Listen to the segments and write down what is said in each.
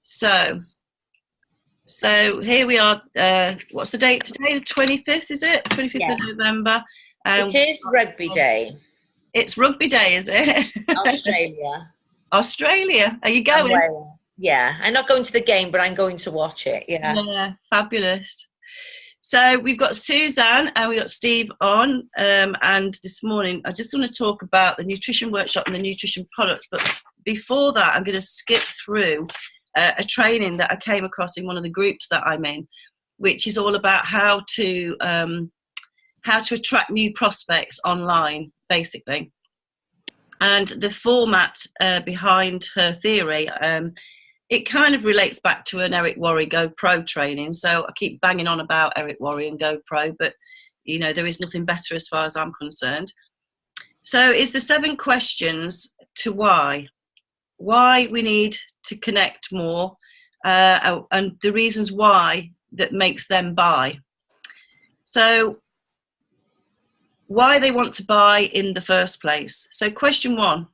So, so here we are. What's the date today? The 25th, is it? 25th of Yes, November. it is Rugby Day. It's Rugby Day, is it? Australia Australia. Are you and going? Wales. Yeah, I'm not going to the game, but I'm going to watch it. Yeah. Yeah, fabulous. So we've got Suzanne and we've got Steve on. And this morning, I just want to talk about the nutrition workshop and the nutrition products. But before that, I'm going to skip through a training that I came across in one of the groups that I'm in, which is all about how to attract new prospects online, basically. And the format behind her theory, it kind of relates back to an Eric Worre Go Pro training. So I keep banging on about Eric Worre and Go Pro, but there is nothing better as far as I'm concerned. So it's the 7 questions to why we need to connect more, and the reasons why that makes them buy. So why they want to buy in the first place. So question 1,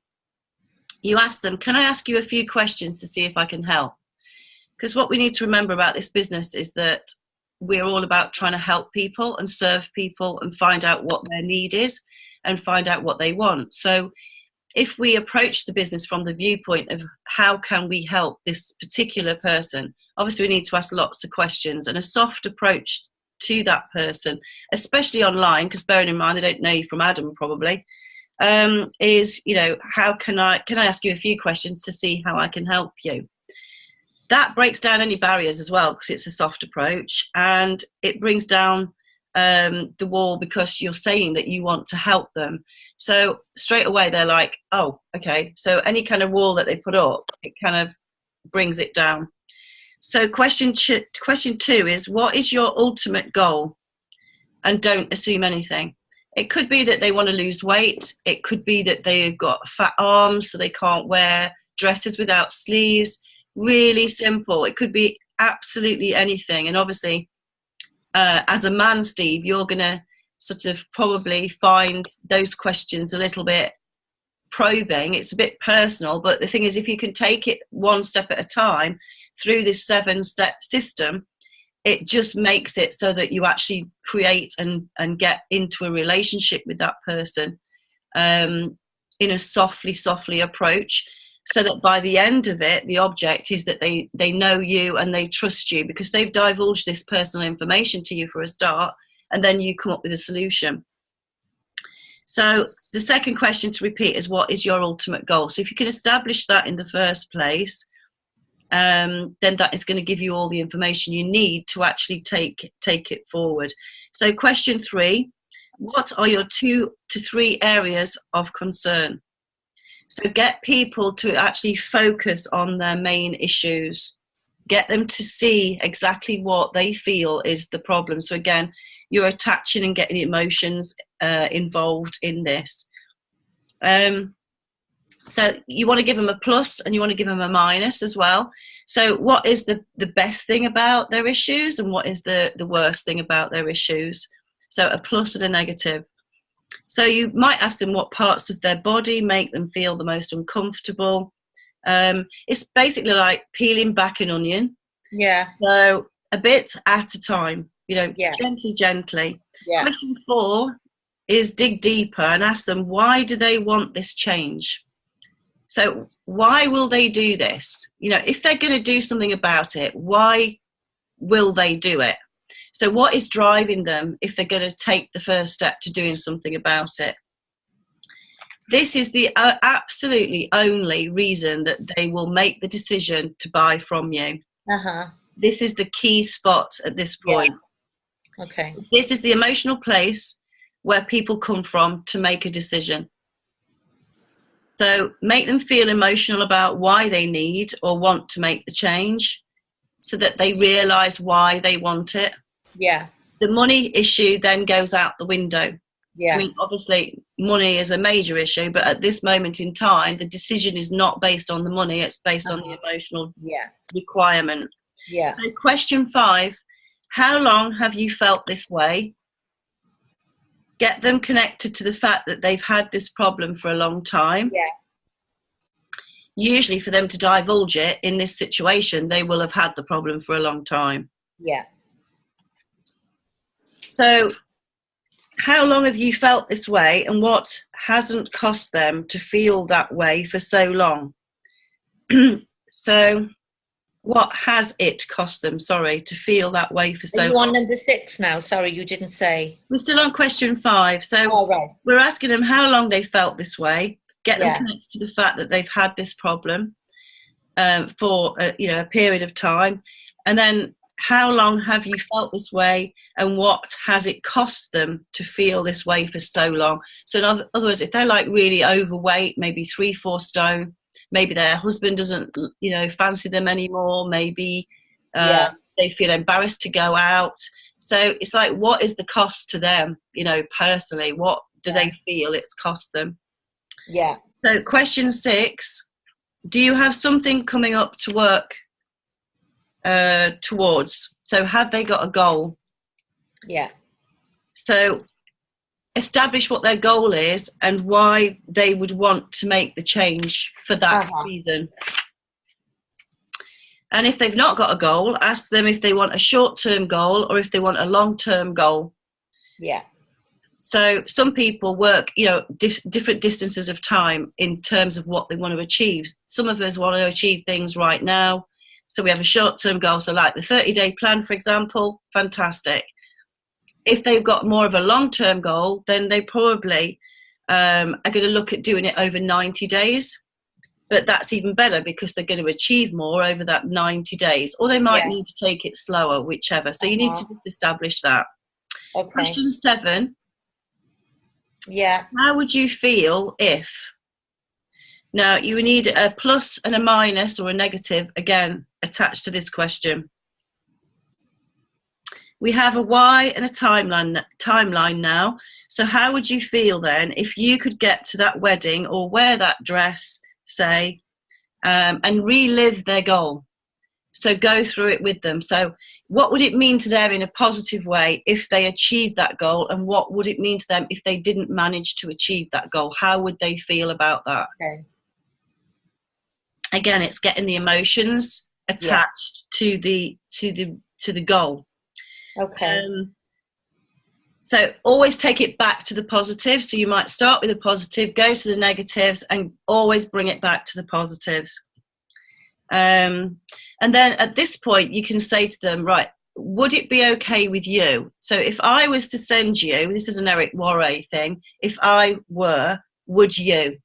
you ask them, can I ask you a few questions to see if I can help? Because what we need to remember about this business is that we're all about trying to help people and serve people and find out what their need is and find out what they want. So if we approach the business from the viewpoint of how can we help this particular person, obviously we need to ask lots of questions, and a soft approach to that person, especially online, because bearing in mind they don't know you from Adam probably, is, how can I ask you a few questions to see how I can help you? That breaks down any barriers as well, because it's a soft approach, and it brings down the wall because you're saying that you want to help them. So straight away they're like, oh, okay. So any kind of wall that they put up, it kind of brings it down. So question 2 is, what is your ultimate goal? And don't assume anything. It could be that they want to lose weight. It could be that they've got fat arms, so they can't wear dresses without sleeves. Really simple. It could be absolutely anything. And obviously, as a man, Steve, you're going to sort of probably find those questions a little bit probing. It's a bit personal, but the thing is, if you can take it one step at a time through this 7-step system, it just makes it so that you actually create and get into a relationship with that person in a softly approach, so that by the end of it, the object is that they know you and they trust you because they've divulged this personal information to you for a start, and then you come up with a solution. So the second question to repeat is, what is your ultimate goal? So if you can establish that in the first place, then that is going to give you all the information you need to actually take it forward. So question 3, what are your 2 to 3 areas of concern? So get people to actually focus on their main issues. Get them to see exactly what they feel is the problem. So again, you're attaching and getting emotions involved in this. So you want to give them a plus and you want to give them a minus as well. So what is the best thing about their issues and what is the worst thing about their issues? So a plus and a negative. So you might ask them what parts of their body make them feel the most uncomfortable. It's basically like peeling back an onion. Yeah. So a bit at a time, Yeah. gently. Yeah. Question 4 is dig deeper and ask them, why do they want this change? So why will they do this? If they're going to do something about it, why will they do it? So what is driving them if they're going to take the first step to doing something about it? This is the absolutely only reason that they will make the decision to buy from you. Uh-huh. This is the key spot at this point. Yeah. Okay. This is the emotional place where people come from to make a decision. So make them feel emotional about why they need or want to make the change so that they realise why they want it. Yeah. The money issue then goes out the window. Yeah. I mean, obviously, money is a major issue, but at this moment in time, the decision is not based on the money. It's based on the emotional requirement. Yeah. So question 5, how long have you felt this way? Get them connected to the fact that they've had this problem for a long time. Yeah. usually for them to divulge it in this situation, they will have had the problem for a long time. Yeah. So how long have you felt this way, and what hasn't cost them to feel that way for so long? So what has it cost them, sorry, to feel that way for so Are you long? on number 6 now? Sorry, you didn't say. We're still on question 5. So Oh, right. we're asking them how long they felt this way, get them Yeah. connected to the fact that they've had this problem for a period of time, and then how long have you felt this way, and what has it cost them to feel this way for so long? So in other words, if they're like really overweight, maybe 3-4 stone, maybe their husband doesn't fancy them anymore, maybe Yeah. they feel embarrassed to go out. So it's like, what is the cost to them, personally? What do they feel it's cost them? Yeah. So question 6, do you have something coming up to work towards? So have they got a goal? Yeah. So establish what their goal is and why they would want to make the change for that reason. And if they've not got a goal, ask them if they want a short-term goal or if they want a long-term goal. Yeah. So some people work, different distances of time in terms of what they want to achieve. Some of us want to achieve things right now. So we have a short-term goal. So like the 30-day plan, for example, fantastic. If they've got more of a long-term goal, then they probably are going to look at doing it over 90 days. But that's even better because they're going to achieve more over that 90 days. Or they might need to take it slower, whichever. So you need to establish that. Okay. Question 7. Yeah. How would you feel if? Now, you would need a plus and a minus or a negative, again, attached to this question. We have a why and a timeline now. So how would you feel then if you could get to that wedding or wear that dress, say, and relive their goal? So go through it with them. So what would it mean to them in a positive way if they achieved that goal? And what would it mean to them if they didn't manage to achieve that goal? How would they feel about that? Okay. Again, it's getting the emotions attached to the goal. Okay. So always take it back to the positive. So you might start with a positive, go to the negatives, and always bring it back to the positives. And then at this point, you can say to them, right, would it be okay with you? So if I was to send you, this is an Eric Worre thing, if I were, would you?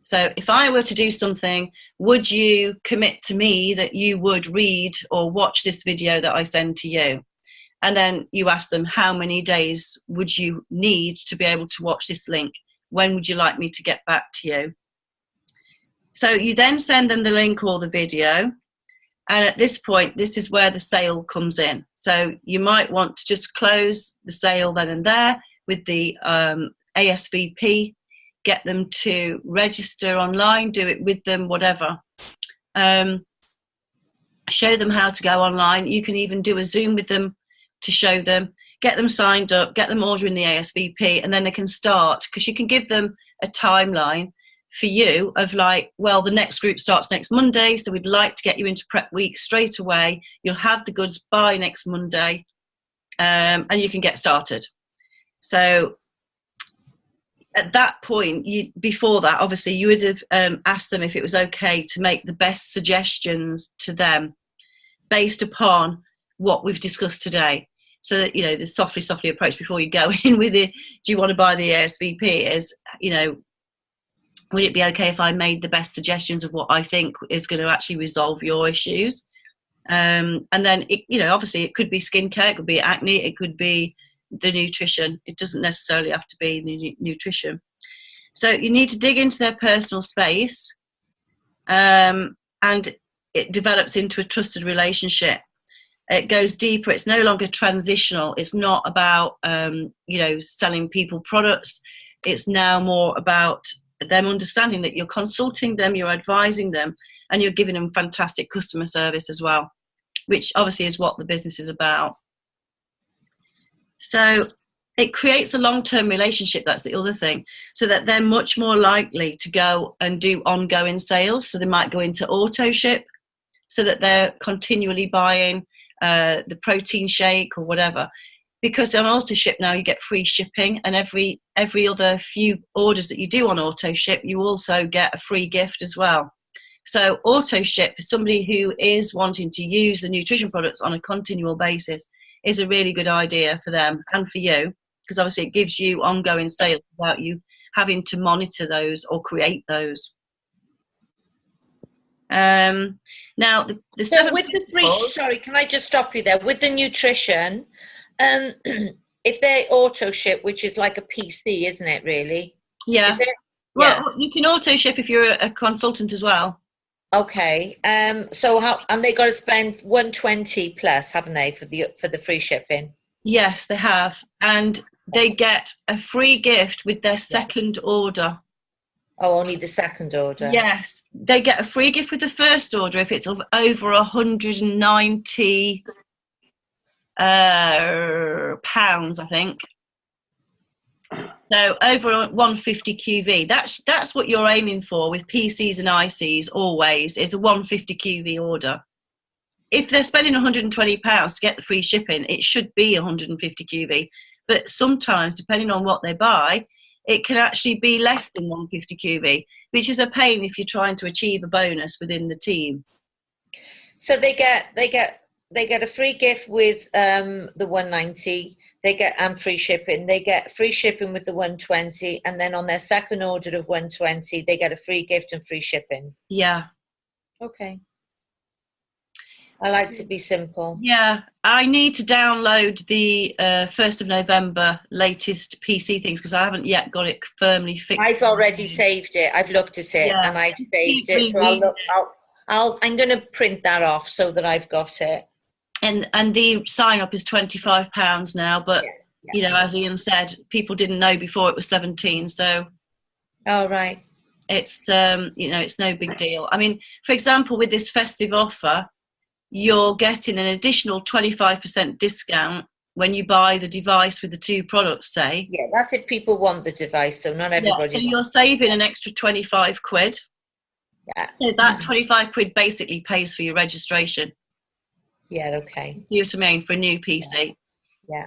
So if I were to do something, would you commit to me that you would read or watch this video that I send to you? And then you ask them, how many days would you need to be able to watch this link? When would you like me to get back to you? So you then send them the link or the video. And at this point, this is where the sale comes in. So you might want to just close the sale then and there with the ASVP, get them to register online, do it with them, whatever. Show them how to go online. You can even do a Zoom with them to show them, get them signed up, get them ordering the ASVP, and then they can start, because you can give them a timeline for you of like, well, the next group starts next Monday, so we'd like to get you into prep week straight away. You'll have the goods by next Monday, and you can get started. So at that point, before that, obviously, you would have asked them if it was okay to make the best suggestions to them based upon what we've discussed today. So that, the softly approach before you go in with it, do you want to buy the ASVP, is, would it be okay if I made the best suggestions of what I think is going to actually resolve your issues? And then, obviously it could be skincare, it could be acne, it could be the nutrition. It doesn't necessarily have to be the nutrition. So you need to dig into their personal space, and it develops into a trusted relationship. It goes deeper. It's no longer transitional. It's not about, selling people products. It's now more about them understanding that you're consulting them, you're advising them, and you're giving them fantastic customer service as well, which obviously is what the business is about. So it creates a long-term relationship. That's the other thing. So that they're much more likely to go and do ongoing sales. So they might go into auto ship, so that they're continually buying the protein shake or whatever. Because on auto ship now you get free shipping, and every other few orders that you do on auto ship, you also get a free gift as well. So auto ship, for somebody who is wanting to use the nutrition products on a continual basis, is a really good idea for them and for you, because obviously it gives you ongoing sales without you having to monitor those or create those. Now the so with the free, sorry, can I just stop you there? With the nutrition, if they auto ship, which is like a PC, isn't it, really? Yeah. Is it? Well, you can auto ship if you're a consultant as well. Okay. So how, and they got to spend 120 plus, haven't they, for the free shipping? Yes, they have, and they get a free gift with their second order. Oh, only the second order. Yes, they get a free gift with the first order if it's of over 190 pounds, I think. So over 150 QV. That's what you're aiming for with PCs and ICs. Always is a 150 QV order. If they're spending 120 pounds to get the free shipping, it should be 150 QV. But sometimes, depending on what they buy, it can actually be less than 150 QV, which is a pain if you're trying to achieve a bonus within the team. So they get a free gift with the 190. They get free shipping. They get free shipping with the 120, and then on their second order of 120, they get a free gift and free shipping. Yeah. Okay. I like to be simple. Yeah, I need to download the 1st of November latest PC things because I haven't yet got it firmly fixed. I've already saved it. I've looked at it and I've saved it. So I'm going to print that off so that I've got it. And the sign up is £25 now, but you know, as Ian said, people didn't know before it was 17. So, oh right, it's you know, it's no big deal. I mean, for example, with this festive offer, you're getting an additional 25% discount when you buy the device with the two products, say. Yeah, that's if people want the device, though. Not everybody. Yeah, so you're saving an extra 25 quid. Yeah. So that 25 quid basically pays for your registration. Yeah, okay. You know what I mean? For a new PC. Yeah.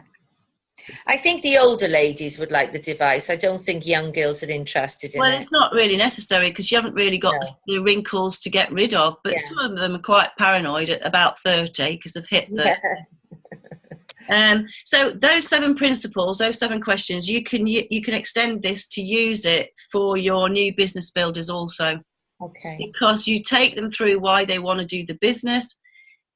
I think the older ladies would like the device. I don't think young girls are interested in it. Well, it's not really necessary because you haven't really got the wrinkles to get rid of. But some of them are quite paranoid at about 30 because they've hit the. So those 7 principles, those 7 questions, you can extend this to use it for your new business builders also. Okay. Because you take them through why they want to do the business,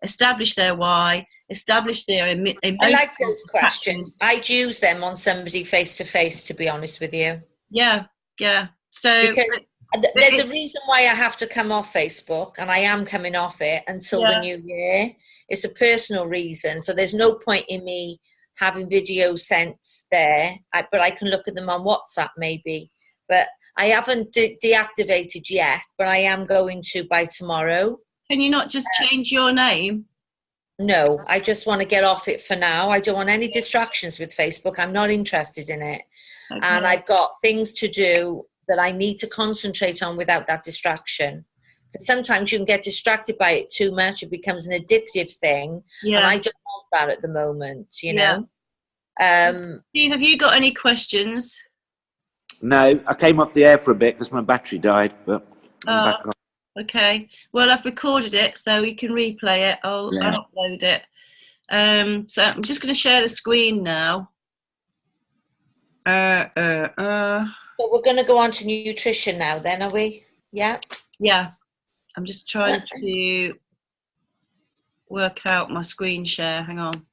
establish their why, establish their I like those questions. I'd use them on somebody face to face, to be honest with you. Yeah. So because there's a reason why I have to come off Facebook, and I am coming off it until the new year. It's a personal reason, so there's no point in me having videos sent there, but I can look at them on WhatsApp maybe. But I haven't deactivated yet, but I am going to by tomorrow. Can you not just change your name? No, I just want to get off it for now. I don't want any distractions with Facebook. I'm not interested in it. Okay. And I've got things to do that I need to concentrate on without that distraction. But sometimes you can get distracted by it too much. It becomes an addictive thing. Yeah. And I don't want that at the moment, you know. Steve, have you got any questions? No, I came off the air for a bit because my battery died, but I'm back on. Okay, well, I've recorded it, so you can replay it. I'll upload it. So I'm just going to share the screen now. So we're going to go on to nutrition now then, are we? Yeah? Yeah. I'm just trying to work out my screen share. Hang on.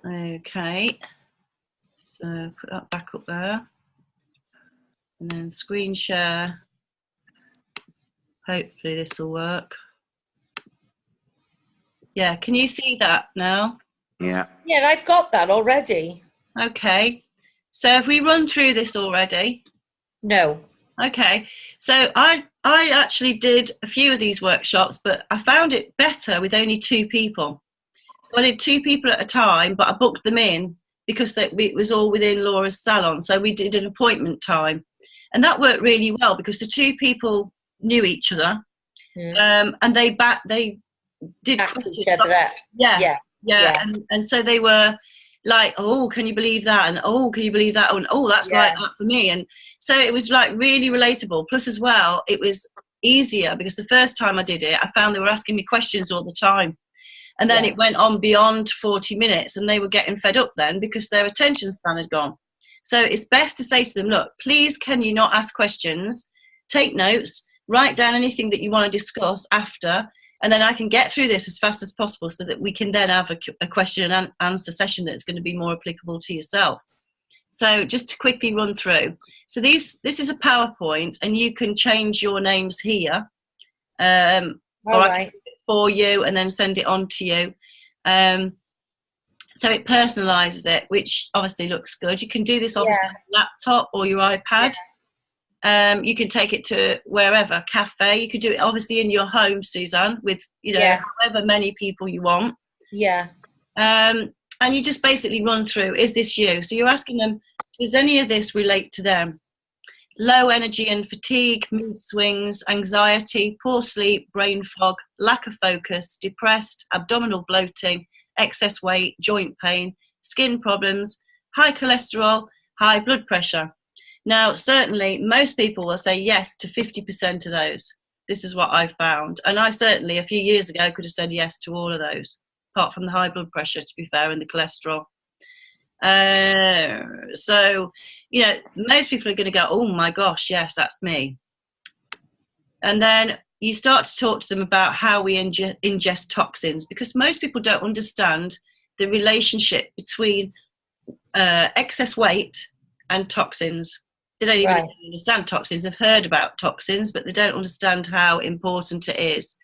Okay. So put that back up there. And then screen share. Hopefully this will work. Yeah, can you see that now? Yeah. Yeah, I've got that already. Okay. So have we run through this already? No. Okay. So I actually did a few of these workshops, but I found it better with only 2 people. So I did 2 people at a time, but I booked them in because it was all within Laura's salon. So we did an appointment time. And that worked really well because the 2 people knew each other. And they did backed each other up. Yeah. And so they were like, oh, can you believe that? And oh, can you believe that? And oh, that's like that for me. And so it was like really relatable. Plus as well, it was easier because the first time I did it, I found they were asking me questions all the time. And then it went on beyond 40 minutes and they were getting fed up then because their attention span had gone. So it's best to say to them, look, please, can you not ask questions? Take notes, write down anything that you want to discuss after, and then I can get through this as fast as possible so that we can then have a question and answer session that's going to be more applicable to yourself. So just to quickly run through. So this is a PowerPoint and you can change your names here. All right. For you and then send it on to you. So it personalizes it, which obviously looks good. You can do this obviously on your laptop or your iPad. You can take it to wherever, cafe. You could do it obviously in your home, Suzanne, with however many people you want. And you just basically run through, is this you? So you're asking them, does any of this relate to them? Low energy and fatigue, mood swings, anxiety, poor sleep, brain fog, lack of focus, depressed, abdominal bloating, excess weight, joint pain, skin problems, high cholesterol, high blood pressure. Now, certainly, most people will say yes to 50% of those. This is what I found. And I certainly, a few years ago, could have said yes to all of those, apart from the high blood pressure, to be fair, and the cholesterol. So, most people are going to go, oh my gosh, yes, that's me. And then you start to talk to them about how we ingest toxins, because most people don't understand the relationship between excess weight and toxins. They don't even understand toxins. They've heard about toxins, but they don't understand how important it is.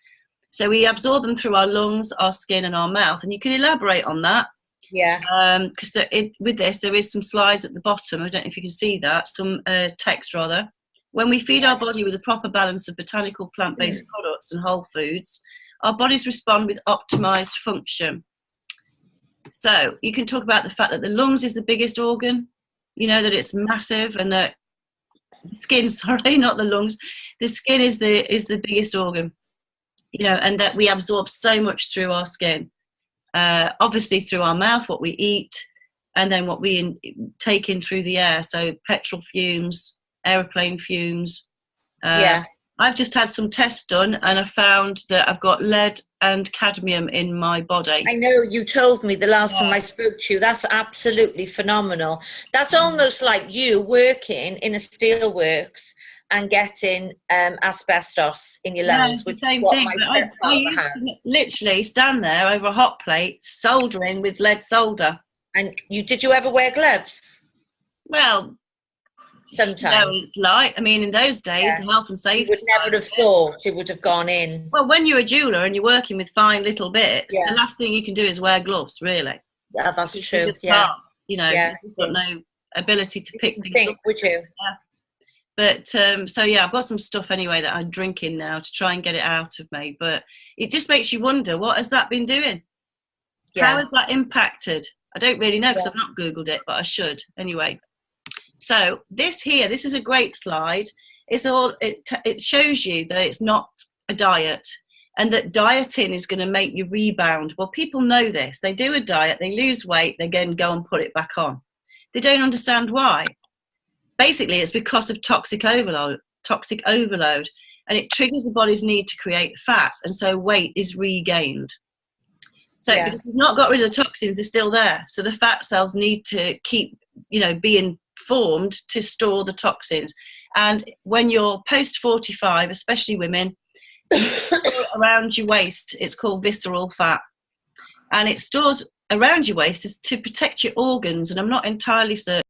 So we absorb them through our lungs, our skin, and our mouth. And you can elaborate on that. Because with this, there is some slides at the bottom. I don't know if you can see that. Some text, rather. When we feed our body with a proper balance of botanical plant-based products and whole foods, our bodies respond with optimized function. So you can talk about the fact that the lungs is the biggest organ, that it's massive, and that the skin, not the lungs, the skin is the biggest organ, and that we absorb so much through our skin. Obviously through our mouth, what we eat, and then what we take in through the air. So petrol fumes, aeroplane fumes. I've just had some tests done and I found that I've got lead and cadmium in my body. I know, you told me the last time I spoke to you. That's absolutely phenomenal. That's almost like you working in a steelworks and getting asbestos in your lungs, which is what my stepfather has. Literally stand there over a hot plate soldering with lead solder. And did you ever wear gloves? Well, sometimes. It's light. I mean, in those days, the health and safety. You would never have thought it would have gone in. Well, when you're a jeweler and you're working with fine little bits, the last thing you can do is wear gloves, really. Yeah, that's true. You've got no ability to pick things up. Would you? Yeah. But I've got some stuff anyway that I'm drinking now to try and get it out of me. But it just makes you wonder, what has that been doing? How has that impacted? I don't really know because I've not Googled it, but I should anyway. So this is a great slide. It shows you that it's not a diet and that dieting is going to make you rebound. Well, people know this. They do a diet, they lose weight, they again go and put it back on. They don't understand why. Basically, it's because of toxic overload, and it triggers the body's need to create fat, and so weight is regained. So because we've not got rid of the toxins, they're still there. So the fat cells need to keep, being formed to store the toxins. And when you're post 45, especially women, around your waist, it's called visceral fat, and it stores around your waist is to protect your organs. And I'm not entirely certain